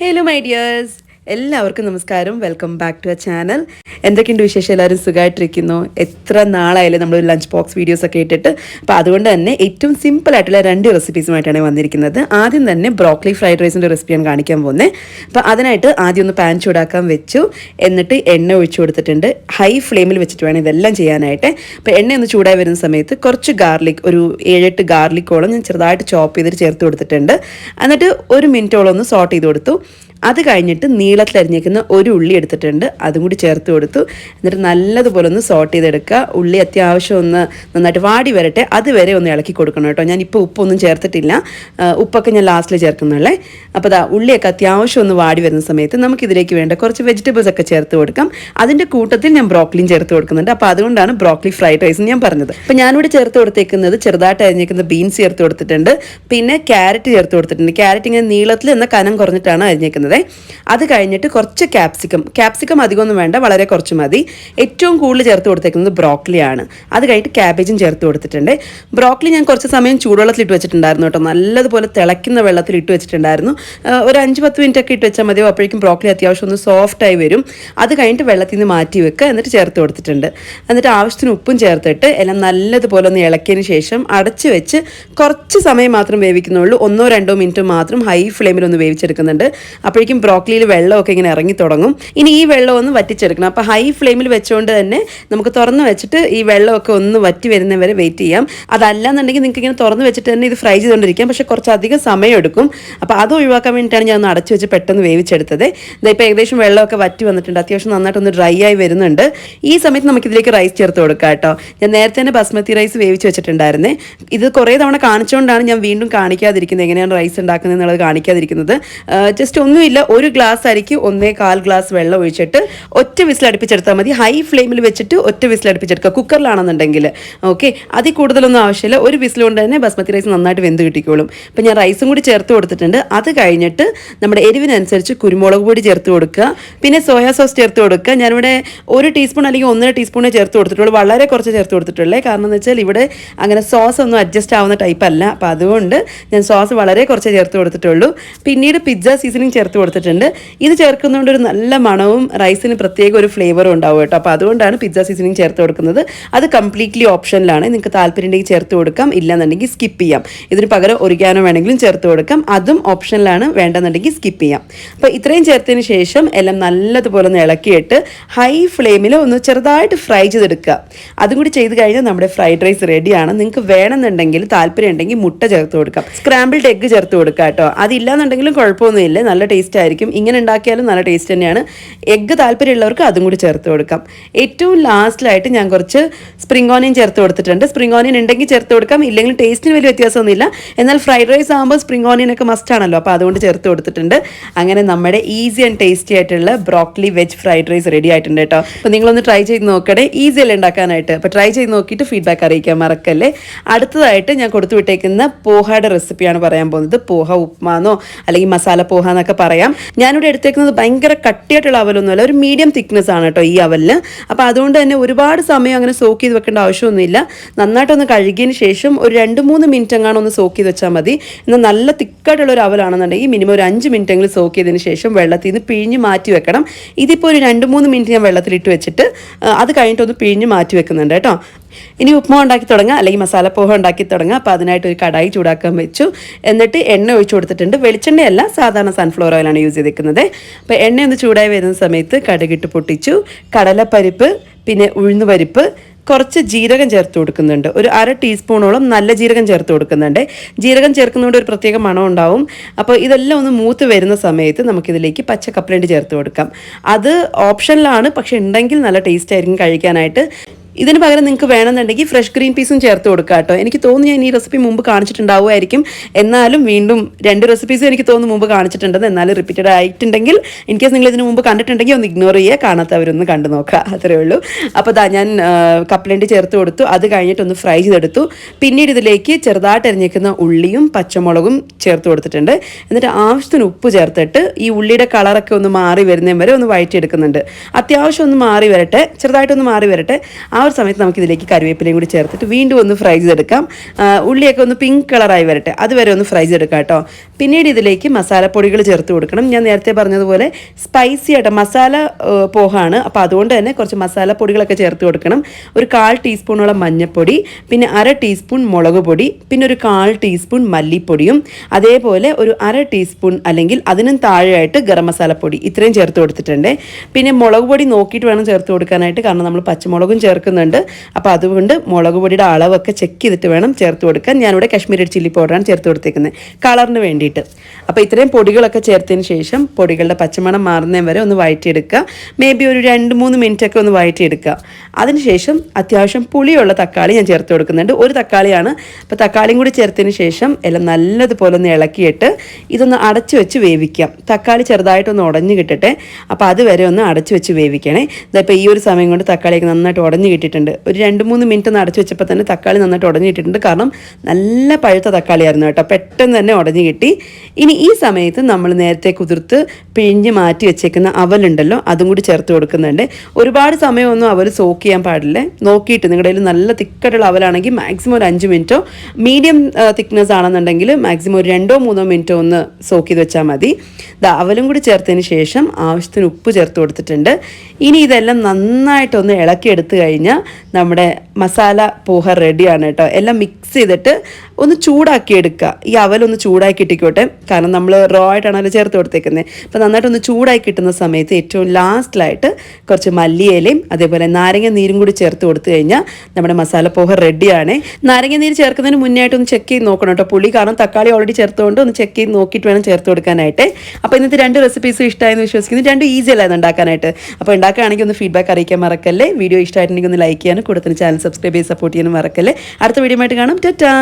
Hello my dears. എല്ലാവർക്കും നമസ്കാരം. Welcome back to a channel. എന്തൊക്കെയുണ്ട് വിശേഷം? എല്ലാവരും സുഖമായിട്ടിരിക്കുന്നു? എത്ര നാളായാലും നമ്മൾ ലഞ്ച് ബോക്സ് വീഡിയോസ് ഒക്കെ ഇട്ടിട്ട്. അപ്പോൾ അതുകൊണ്ട് തന്നെ ഏറ്റവും സിമ്പിൾ ആയിട്ടുള്ള 2 റെസിപ്പീസുമായിട്ടാണ് വന്നിരിക്കുന്നത്. ആദ്യം തന്നെ ബ്രോക്കലി ഫ്രൈഡ് റൈസിൻ്റെ റെസിപ്പിയാണ് കാണിക്കാൻ പോകുന്നത്. അപ്പോൾ അതിനായിട്ട് ആദ്യം ഒന്ന് പാൻ ചൂടാക്കാൻ വെച്ചു. എന്നിട്ട് എണ്ണ ഒഴിച്ചു കൊടുത്തിട്ടുണ്ട്. ഹൈ ഫ്ലെയിമിൽ വെച്ചിട്ട് വേണം ഇതെല്ലാം ചെയ്യാനായിട്ട്. അപ്പോൾ എണ്ണ ഒന്ന് ചൂടായി വരുന്ന സമയത്ത് കുറച്ച് ഗാർലിക്, ഒരു 7-8 ഗാർലിക്കോളം ഞാൻ ചെറുതായിട്ട് ചോപ്പ് ചെയ്തിട്ട് ചേർത്ത് കൊടുത്തിട്ടുണ്ട്. എന്നിട്ട് 1 മിനിറ്റോളം ഒന്ന് സോട്ട് ചെയ്ത് കൊടുത്തു. അത് കഴിഞ്ഞിട്ട് നീളത്തിലരിഞ്ഞേക്കുന്ന ഒരു ഉള്ളി എടുത്തിട്ടുണ്ട്, അതും കൂടി ചേർത്ത് കൊടുത്തു. എന്നിട്ട് നല്ലതുപോലെ ഒന്ന് സോട്ട് ചെയ്തെടുക്കുക. ഉള്ളി അത്യാവശ്യം ഒന്ന് നന്നായിട്ട് വാടി വരട്ടെ, അതുവരെ ഒന്ന് ഇളക്കി കൊടുക്കണം കേട്ടോ. ഞാനിപ്പോൾ ഉപ്പൊന്നും ചേർത്തിട്ടില്ല, ഉപ്പൊക്കെ ഞാൻ ലാസ്റ്റിൽ ചേർക്കുന്നുള്ളേ. അപ്പോൾ അതാ ഉള്ളിയൊക്കെ അത്യാവശ്യം ഒന്ന് വാടി വരുന്ന സമയത്ത് നമുക്കിതിലേക്ക് വേണ്ട കുറച്ച് വെജിറ്റബിൾസ് ഒക്കെ ചേർത്ത് കൊടുക്കാം. അതിൻ്റെ കൂട്ടത്തിൽ ഞാൻ ബ്രോക്കലിയും ചേർത്ത് കൊടുക്കുന്നുണ്ട്. അപ്പോൾ അതുകൊണ്ടാണ് ബ്രോക്കലി ഫ്രൈഡ് റൈസ് ഞാൻ പറഞ്ഞത്. അപ്പോൾ ഞാനിവിടെ ചേർത്ത് കൊടുത്തേക്കുന്നത് ചെറുതായിട്ട് അരിഞ്ഞേക്കുന്ന ബീൻസ് ചേർത്ത് കൊടുത്തിട്ടുണ്ട്, പിന്നെ ക്യാരറ്റ് ചേർത്ത് കൊടുത്തിട്ടുണ്ട്. ക്യാരറ്റ് ഇങ്ങനെ നീളത്തിൽ എന്ന കനം കുറഞ്ഞിട്ടാണ് അരിഞ്ഞേക്കുന്നത്. അത് കഴിഞ്ഞിട്ട് കുറച്ച് ക്യാപ്സിക്കം അധികമൊന്നും വേണ്ട, വളരെ കുറച്ച് മതി. ഏറ്റവും കൂടുതൽ ചേർത്ത് കൊടുത്തേക്കുന്നത് ബ്രോക്കലിയാണ്. അത് കഴിഞ്ഞിട്ട് ക്യാബേജും ചേർത്ത് കൊടുത്തിട്ടുണ്ട്. ബ്രോക്കലി ഞാൻ കുറച്ച് സമയം ചൂടുവെള്ളത്തിൽ ഇട്ട് വെച്ചിട്ടുണ്ടായിരുന്നു കേട്ടോ. നല്ലതുപോലെ തിളയ്ക്കുന്ന വെള്ളത്തിൽ ഇട്ട് വെച്ചിട്ടുണ്ടായിരുന്നു. ഒരു 5-10 മിനിറ്റ് ഒക്കെ ഇട്ട് വെച്ചാൽ മതിയോ. അപ്പോഴേക്കും ബ്രോക്കലി അത്യാവശ്യം ഒന്ന് സോഫ്റ്റായി വരും. അത് കഴിഞ്ഞിട്ട് വെള്ളത്തിൽ നിന്ന് മാറ്റി വെക്കുക, എന്നിട്ട് ചേർത്ത് കൊടുത്തിട്ടുണ്ട്. എന്നിട്ട് ആവശ്യത്തിന് ഉപ്പും ചേർത്തിട്ട് എല്ലാം നല്ലതുപോലെ ഒന്ന് ഇളക്കിയതിന് ശേഷം അടച്ച് വെച്ച് കുറച്ച് സമയം മാത്രം വേവിക്കുന്നുള്ളൂ. 1-2 മിനിറ്റ് മാത്രം ഹൈ ഫ്ലെയിമിൽ ഒന്ന് വേവിച്ചെടുക്കുന്നുണ്ട്. അപ്പോഴേക്കും ബ്രോക്കലിയിൽ വെള്ളമൊക്കെ ഇങ്ങനെ ഇറങ്ങി തുടങ്ങും. ഇനി ഈ വെള്ളം ഒന്ന് വറ്റിച്ചെടുക്കണം. അപ്പോൾ ഹൈ ഫ്ലെയിമിൽ വെച്ചുകൊണ്ട് തന്നെ നമുക്ക് തുറന്ന് വെച്ചിട്ട് ഈ വെള്ളമൊക്കെ ഒന്ന് വറ്റി വരുന്നവരെ വെയിറ്റ് ചെയ്യാം. അതല്ലാന്നുണ്ടെങ്കിൽ നിങ്ങൾക്ക് ഇങ്ങനെ തുറന്ന് വെച്ചിട്ട് തന്നെ ഇത് ഫ്രൈ ചെയ്തുകൊണ്ടിരിക്കാം, പക്ഷേ കുറച്ചധികം സമയം എടുക്കും. അപ്പോൾ അത് ഒഴിവാക്കാൻ വേണ്ടിയിട്ടാണ് ഞാൻ ഒന്ന് അടച്ചു വെച്ച് പെട്ടെന്ന് വേവിച്ചെടുത്തത്. ഇപ്പോൾ ഏകദേശം വെള്ളമൊക്കെ വറ്റി വന്നിട്ടുണ്ട്, അത്യാവശ്യം നന്നായിട്ടൊന്ന് ഡ്രൈ ആയി വരുന്നുണ്ട്. ഈ സമയത്ത് നമുക്കിതിലേക്ക് റൈസ് ചേർത്ത് കൊടുക്കാം കേട്ടോ. ഞാൻ നേരത്തെ തന്നെ ബസ്മതി റൈസ് വേവിച്ച് വെച്ചിട്ടുണ്ടായിരുന്നേ. ഇത് കുറേ തവണ കാണിച്ചുകൊണ്ടാണ് ഞാൻ വീണ്ടും കാണിക്കാതിരിക്കുന്നത്, എങ്ങനെയാണ് റൈസ് ഉണ്ടാക്കുന്നത് എന്നുള്ളത് കാണിക്കാതിരിക്കുന്നത്. ജസ്റ്റ് ഒന്നുമില്ല, 1 ഗ്ലാസ് അരിക്ക് 1.25 ഗ്ലാസ് വെള്ളം ഒഴിച്ചിട്ട് ഒറ്റ വിസിൽ അടുപ്പിച്ചെടുത്താൽ മതി. ഹൈ ഫ്ലെയിമിൽ വെച്ചിട്ട് ഒറ്റ വിസിൽ അടുപ്പിച്ചെടുക്കുക, കുക്കറിലാണെന്നുണ്ടെങ്കിൽ. ഓക്കെ, അതിൽ കൂടുതലൊന്നും ആവശ്യമില്ല. 1 വിസിൽ കൊണ്ട് തന്നെ ബസ്മതി റൈസ് നന്നായിട്ട് വെന്ത് കിട്ടിക്കോളും. അപ്പോൾ ഞാൻ റൈസും കൂടി ചേർത്ത് കൊടുത്തിട്ടുണ്ട്. അത് കഴിഞ്ഞിട്ട് നമ്മുടെ എരിവിനനുസരിച്ച് കുരുമുളക് പൊടി ചേർത്ത് കൊടുക്കുക, പിന്നെ സോയാ സോസ് ചേർത്ത് കൊടുക്കുക. ഞാനിവിടെ 1 ടീസ്പൂൺ അല്ലെങ്കിൽ 1.5 ടീസ്പൂണേ ചേർത്ത് കൊടുത്തിട്ടുള്ളൂ, വളരെ കുറച്ച് ചേർത്ത് കൊടുത്തിട്ടുള്ളേ. കാരണം എന്ന് വെച്ചാൽ ഇവിടെ അങ്ങനെ സോസ് ഒന്നും അഡ്ജസ്റ്റ് ആവുന്ന ടൈപ്പ് അല്ല. അപ്പോൾ അതുകൊണ്ട് ഞാൻ സോസ് വളരെ കുറച്ച് ചേർത്ത് കൊടുത്തിട്ടുള്ളൂ. പിന്നീട് പിസ്സ സീസണിങ് ചേർത്ത് കൊടുത്തിട്ടുണ്ട്. ഇത് ചേർക്കുന്നതുകൊണ്ട് ഒരു നല്ല മണവും റൈസിന് പ്രത്യേക ഒരു ഫ്ലേവറും ഉണ്ടാവും കേട്ടോ. അപ്പോൾ അതുകൊണ്ടാണ് പിസ്സ സീസണിങ് ചേർത്ത് കൊടുക്കുന്നത്. അത് കംപ്ലീറ്റ്ലി ഓപ്ഷനിലാണ്, നിങ്ങൾക്ക് താല്പര്യം ഉണ്ടെങ്കിൽ ചേർത്ത് കൊടുക്കാം, ഇല്ലെന്നുണ്ടെങ്കിൽ സ്കിപ്പ് ചെയ്യാം. ഇതിന് പകരം ഒറിഗാനോ വേണമെങ്കിലും ചേർത്ത് കൊടുക്കാം, അതും ഓപ്ഷനിലാണ്, വേണ്ടെന്നുണ്ടെങ്കിൽ സ്കിപ്പ് ചെയ്യാം. അപ്പോൾ ഇത്രയും ചേർത്തതിന് ശേഷം എല്ലാം നല്ലതുപോലെ ഒന്ന് ഇളക്കിയിട്ട് ഹൈ ഫ്ലെയിമിൽ ഒന്ന് ചെറുതായിട്ട് ഫ്രൈ ചെയ്തെടുക്കുക. അതും കൂടി ചെയ്ത് കഴിഞ്ഞാൽ നമ്മുടെ ഫ്രൈഡ് റൈസ് റെഡിയാണ്. നിങ്ങൾക്ക് വേണമെന്നുണ്ടെങ്കിൽ താല്പര്യം ഉണ്ടെങ്കിൽ മുട്ട ചേർത്ത് കൊടുക്കാം, സ്ക്രാമ്പിൾഡ് എഗ്ഗ് ചേർത്ത് കൊടുക്കാം കേട്ടോ. അതില്ലാന്നുണ്ടെങ്കിലും കുഴപ്പമൊന്നുമില്ല, നല്ല ടേസ്റ്റ് ആയിരിക്കും. ഇങ്ങനെ ഉണ്ടാക്കിയാലും നല്ല ടേസ്റ്റ് തന്നെയാണ്. എഗ്ഗ് താല്പര്യമുള്ളവർക്ക് അതും കൂടി ചേർത്ത് കൊടുക്കാം. ഏറ്റവും ലാസ്റ്റിലായിട്ട് ഞാൻ കുറച്ച് സ്പ്രിംഗ് ഓണിയൻ ചേർത്ത് കൊടുത്തിട്ടുണ്ട്. സ്പ്രിംഗ് ഓണിയൻ ഉണ്ടെങ്കിൽ ചേർത്ത് കൊടുക്കാം, ഇല്ലെങ്കിൽ ടേസ്റ്റിന് വലിയ വ്യത്യാസമൊന്നുമില്ല. എന്നാൽ ഫ്രൈഡ് റൈസ് ആകുമ്പോൾ സ്പ്രിംഗ് ഓണിയൻ ഒക്കെ മസ്റ്റ് ആണല്ലോ, അപ്പോൾ അതുകൊണ്ട് ചേർത്ത് കൊടുത്തിട്ടുണ്ട്. അങ്ങനെ നമ്മുടെ ഈസി ആൻഡ് ടേസ്റ്റി ആയിട്ടുള്ള broccoli veg fried rice ready ആയിട്ടുണ്ട് കേട്ടോ. അപ്പോൾ നിങ്ങളൊന്ന് ട്രൈ ചെയ്ത് നോക്കണേ, ഈസി അല്ലേ ഉണ്ടാക്കാനായിട്ട്. അപ്പോൾ ട്രൈ ചെയ്ത് നോക്കിയിട്ട് ഫീഡ്ബാക്ക് അറിയിക്കാൻ മറക്കല്ലേ. അടുത്തതായിട്ട് ഞാൻ കൊടുത്തു വിട്ടേക്കുന്ന പോഹയുടെ റെസിപ്പിയാണ് പറയാൻ പോകുന്നത്. പോഹ ഉപ്മാന്നോ അല്ലെങ്കിൽ മസാല പോഹ എന്നൊക്കെ പറയാം. ഞാനിവിടെ എടുത്തേക്കുന്നത് ഭയങ്കര കട്ടിയായിട്ടുള്ള അവലൊന്നുമല്ല, ഒരു മീഡിയം തിക്നെസ് ആണ് കേട്ടോ ഈ അവലിന്. അപ്പോൾ അതുകൊണ്ട് തന്നെ ഒരുപാട് സമയം അങ്ങനെ സോക്ക് ചെയ്ത് വെക്കേണ്ട ആവശ്യമൊന്നുമില്ല. നന്നായിട്ടൊന്ന് കഴുകിയതിന് ശേഷം ഒരു 2-3 മിനിറ്റ് എങ്ങാനും ഒന്ന് സോക്ക് ചെയ്ത് വെച്ചാൽ മതി. എന്നാൽ നല്ല തിക്കായിട്ടുള്ള ഒരു അവലാണെന്നുണ്ടെങ്കിൽ മിനിമം ഒരു 5 മിനിറ്റ് എങ്കിലും സോക്ക് ചെയ്തതിന് ശേഷം വെള്ളത്തിൽ നിന്ന് പിഴിഞ്ഞ് മാറ്റി വെക്കണം. ഇതിപ്പോൾ ഒരു 2-3 മിനിറ്റ് ഞാൻ വെള്ളത്തിലിട്ട് വെച്ചിട്ട് അത് കഴിഞ്ഞിട്ടൊന്ന് പിഴിഞ്ഞ് മാറ്റി വെക്കുന്നുണ്ട് കേട്ടോ. ഇനി ഉപ്മാ ഉണ്ടാക്കി തുടങ്ങുക, അല്ലെങ്കിൽ മസാല പോഹ ഉണ്ടാക്കി തുടങ്ങുക. അപ്പോൾ അതിനായിട്ട് ഒരു കടായി ചൂടാക്കാൻ വെച്ചു. എന്നിട്ട് എണ്ണ ഒഴിച്ചു കൊടുത്തിട്ടുണ്ട്. വെളിച്ചെണ്ണയല്ല, സാധാരണ സൺഫ്ലവർ ഓയിലാണ് യൂസ് ചെയ്തിരിക്കുന്നത്. അപ്പോൾ എണ്ണ ഒന്ന് ചൂടായി വരുന്ന സമയത്ത് കടുകിട്ട് പൊട്ടിച്ചു. കടലപ്പരിപ്പ്, പിന്നെ ഉഴുന്നുപരിപ്പ്, കുറച്ച് ജീരകം ചേർത്ത് കൊടുക്കുന്നുണ്ട്. ഒരു 1/2 ടീസ്പൂണോളം നല്ല ജീരകം ചേർത്ത് കൊടുക്കുന്നുണ്ട്. ജീരകം ചേർക്കുന്നതുകൊണ്ട് ഒരു പ്രത്യേക മണം ഉണ്ടാവും. അപ്പോൾ ഇതെല്ലാം ഒന്ന് മൂത്ത് വരുന്ന സമയത്ത് നമുക്കിതിലേക്ക് പച്ച കപ്പലണ്ടി ചേർത്ത് കൊടുക്കാം. അത് ഓപ്ഷനിലാണ്, പക്ഷെ ഉണ്ടെങ്കിൽ നല്ല ടേസ്റ്റ് ആയിരിക്കും കഴിക്കാനായിട്ട്. ഇതിന് പകരം നിങ്ങൾക്ക് വേണമെന്നുണ്ടെങ്കിൽ ഫ്രഷ് ഗ്രീൻ പീസും ചേർത്ത് കൊടുക്കുക കേട്ടോ. എനിക്ക് തോന്നുന്നു ഞാൻ ഈ റെസിപ്പി മുമ്പ് കാണിച്ചിട്ടുണ്ടാവുമായിരിക്കും, എന്നാലും വീണ്ടും 2 റെസിപ്പീസും എനിക്ക് തോന്നുന്നു മുമ്പ് കാണിച്ചിട്ടുണ്ടെന്ന്. എന്നാലും റിപ്പീറ്റഡ് ആയിട്ടുണ്ടെങ്കിൽ, ഇൻ കേസ് നിങ്ങൾ ഇതിന് മുമ്പ് കണ്ടിട്ടുണ്ടെങ്കിൽ ഒന്ന് ഇഗ്നോർ ചെയ്യുക, കാണാത്തവരൊന്ന് കണ്ടു നോക്കുക, അത്രേ ഉള്ളൂ. അപ്പോൾ ഞാൻ കപ്പലണ്ടി ചേർത്ത് കൊടുത്തു. അത് കഴിഞ്ഞിട്ടൊന്ന് ഫ്രൈ ചെയ്തെടുത്തു. പിന്നീട് ഇതിലേക്ക് ചെറുതായിട്ട് അരിഞ്ഞേക്കുന്ന ഉള്ളിയും പച്ചമുളകും ചേർത്ത് കൊടുത്തിട്ടുണ്ട്. എന്നിട്ട് ആവശ്യത്തിന് ഉപ്പ് ചേർത്തിട്ട് ഈ ഉള്ളിയുടെ കളറൊക്കെ ഒന്ന് മാറി വരുന്നതും വരെ ഒന്ന് വഴറ്റിയെടുക്കുന്നുണ്ട്. അത്യാവശ്യം ഒന്ന് മാറി വരട്ടെ, ചെറുതായിട്ടൊന്ന് മാറി വരട്ടെ. ആ ഒരു സമയത്ത് നമുക്കിതിലേക്ക് കറിവേപ്പിലയും കൂടി ചേർത്തിട്ട് വീണ്ടും ഒന്ന് ഫ്രൈ ചെയ്തെടുക്കാം. ഉള്ളിയൊക്കെ ഒന്ന് പിങ്ക് കളറായി വരട്ടെ, അതുവരെ ഒന്ന് ഫ്രൈ ചെയ്തെടുക്കാം കേട്ടോ. പിന്നീട് ഇതിലേക്ക് മസാലപ്പൊടികൾ ചേർത്ത് കൊടുക്കണം. ഞാൻ നേരത്തെ പറഞ്ഞതുപോലെ സ്പൈസി ആയിട്ട് മസാല പോഹാണ്, അപ്പോൾ അതുകൊണ്ട് തന്നെ കുറച്ച് മസാലപ്പൊടികളൊക്കെ ചേർത്ത് കൊടുക്കണം. ഒരു 1/4 ടീസ്പൂണോളം മഞ്ഞൾപ്പൊടി, പിന്നെ 1/2 ടീസ്പൂൺ മുളക് പൊടി, പിന്നെ ഒരു 1/4 ടീസ്പൂൺ മല്ലിപ്പൊടിയും, അതേപോലെ ഒരു 1/2 ടീസ്പൂൺ അല്ലെങ്കിൽ അതിനും താഴെയായിട്ട് ഗരം മസാലപ്പൊടി, ഇത്രയും ചേർത്ത് കൊടുത്തിട്ടുണ്ട്. പിന്നെ മുളക് പൊടി നോക്കിയിട്ട് വേണം ചേർത്ത് കൊടുക്കാനായിട്ട്, കാരണം നമ്മൾ പച്ചമുളകും ചേർക്കുന്നുണ്ട്. അപ്പോൾ അതുകൊണ്ട് മുളക് പൊടിയുടെ അളവൊക്കെ ചെക്ക് ചെയ്തിട്ട് വേണം ചേർത്ത് കൊടുക്കാൻ. ഞാനിവിടെ കാശ്മീരി ചില്ലി പൗഡറാണ് ചേർത്ത് കൊടുത്തേക്കുന്നത് കളറിന് വേണ്ടിയിട്ട്. അപ്പോൾ ഇത്രയും പൊടികളൊക്കെ ചേർത്തതിന് ശേഷം പൊടികളുടെ പച്ചമണം മാറുന്നതിന് വരെ ഒന്ന് വഴറ്റിയെടുക്കുക. മേ ബി ഒരു 2-3 മിനിറ്റൊക്കെ ഒന്ന് വഴറ്റിയെടുക്കുക. അതിനുശേഷം അത്യാവശ്യം പുളിയുള്ള തക്കാളി ഞാൻ ചേർത്ത് കൊടുക്കുന്നുണ്ട്. ഒരു തക്കാളിയാണ്. അപ്പോൾ തക്കാളിയും കൂടി ചേർത്തതിന് ശേഷം എല്ലാം നല്ലതുപോലെ ഒന്ന് ഇളക്കിയിട്ട് ഇതൊന്ന് അടച്ചു വെച്ച് വേവിക്കാം. തക്കാളി ചെറുതായിട്ടൊന്ന് ഉടഞ്ഞു കിട്ടട്ടെ. അപ്പോൾ അതുവരെ ഒന്ന് അടച്ചു വെച്ച് വേവിക്കണേ. ഇതിപ്പോൾ ഈ ഒരു സമയം കൊണ്ട് തക്കാളിയൊക്കെ നന്നായിട്ട് ഉടഞ്ഞു കിട്ടിയിട്ടുണ്ട്. ഒരു 2-3 മിനിറ്റ് ഒന്ന് അടച്ചു വെച്ചപ്പോൾ തന്നെ തക്കാളി നന്നായിട്ട് ഉടഞ്ഞു കിട്ടിയിട്ടുണ്ട്. കാരണം നല്ല പഴുത്ത തക്കാളിയായിരുന്നു കേട്ടോ, പെട്ടെന്ന് തന്നെ ഉടഞ്ഞു കിട്ടി. ഇനി ഈ സമയത്ത് നമ്മൾ നേരത്തെ കുതിർത്ത് പിഴിഞ്ഞ് മാറ്റി വെച്ചേക്കുന്ന അവലുണ്ടല്ലോ, അതും കൂടി ചേർത്ത് കൊടുക്കുന്നുണ്ട്. ഒരുപാട് സമയമൊന്നും അവൽ സോക്ക് ചെയ്യാൻ പാടില്ല. നോക്കിയിട്ട് നിങ്ങളുടെ കയ്യിൽ നല്ല തിക്കായിട്ടുള്ള അവലാണെങ്കിൽ മാക്സിമം ഒരു 5 മിനിറ്റോ, മീഡിയം തിക്നെസ് ആണെന്നുണ്ടെങ്കിൽ മാക്സിമം ഒരു 2-3 മിനിറ്റോ ഒന്ന് സോക്ക് ചെയ്ത് വെച്ചാൽ മതി. അവലും കൂടി ചേർത്തതിന് ശേഷം ആവശ്യത്തിന് ഉപ്പ് ചേർത്ത് കൊടുത്തിട്ടുണ്ട്. ഇനി ഇതെല്ലാം നന്നായിട്ടൊന്ന് ഇളക്കിയെടുത്ത് കഴിഞ്ഞാൽ നമ്മുടെ മസാല പോഹ റെഡിയാണ് കേട്ടോ. എല്ലാം മിക്സ് ചെയ്തിട്ട് ഒന്ന് ചൂടാക്കി എടുക്കുക. ഈ അവലൊന്ന് ചൂടാക്കി ഇട്ടിക്കോട്ടെ, കാരണം നമ്മൾ റോ ആയിട്ടാണല്ലോ ചേർത്ത് കൊടുത്തേക്കുന്നത്. അപ്പോൾ നന്നായിട്ടൊന്ന് ചൂടാക്കി കിട്ടുന്ന സമയത്ത് ഏറ്റവും ലാസ്റ്റിലായിട്ട് കുറച്ച് മല്ലിയിലയും അതേപോലെ നാരങ്ങ നീരും കൂടി ചേർത്ത് കൊടുത്തു കഴിഞ്ഞാൽ നമ്മുടെ മസാല പോഹ റെഡിയാണ്. നാരങ്ങ നീര് ചേർക്കുന്നതിന് മുന്നായിട്ടൊന്ന് ചെക്ക് ചെയ്ത് നോക്കണം കേട്ടോ പുളി, കാരണം തക്കാളി ഓൾറെഡി ചേർത്തുകൊണ്ട് ഒന്ന് ചെക്ക് ചെയ്ത് നോക്കിയിട്ട് വേണം ചേർത്ത് കൊടുക്കാനായിട്ട്. അപ്പോൾ ഇന്നത്തെ 2 റെസിപ്പീസും ഇഷ്ടമായെന്ന് വിശ്വസിക്കുന്നു. 2 ഈസി അല്ലായിരുന്നു ഉണ്ടാക്കാനായിട്ട്. അപ്പോൾ ഉണ്ടാക്കുകയാണെങ്കിൽ ഒന്ന് ഫീഡ്ബാക്ക് അറിയിക്കാൻ മറക്കല്ലേ. വീഡിയോ ഇഷ്ടമായിട്ടുണ്ടെങ്കിൽ ഒന്ന് ലൈക്ക് ചെയ്യാനും കൂടുതൽ ചാനൽ സബ്സ്ക്രൈബ് ചെയ്ത് സപ്പോർട്ട് ചെയ്യാനും മറക്കല്ലേ. അടുത്ത വീഡിയോ ആയിട്ട് കാണാം. ടാറ്റാ.